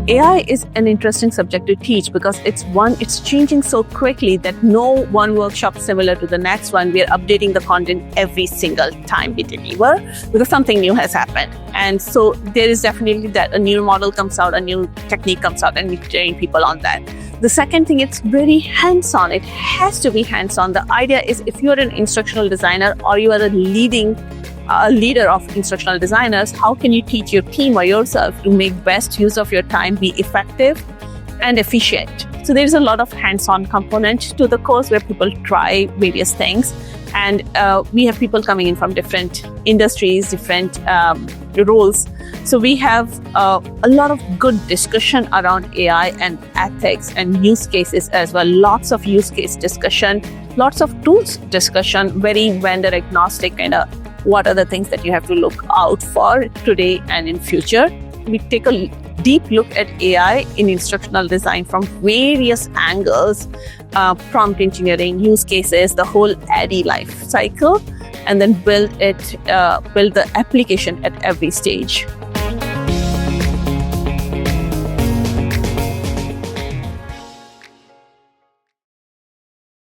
AI is an interesting subject to teach because it's changing so quickly that no one workshop similar to the next one. We are updating the content every single time we deliver because something new has happened. And so there is definitely that a new model comes out, a new technique comes out, and we train people on that. The second thing, it's very hands-on. It has to be hands-on. The idea is if you're an instructional designer or you are a leader of instructional designers, how can you teach your team or yourself to make best use of your time, be effective and efficient? So there's a lot of hands-on component to the course where people try various things. And we have people coming in from different industries, different roles. So we have a lot of good discussion around AI and ethics and use cases as well. Lots of use case discussion, lots of tools discussion, very vendor agnostic kind of what are the things that you have to look out for today and in future. We take a deep look at AI in instructional design from various angles, prompt engineering, use cases, the whole ATD life cycle, and then build the application at every stage.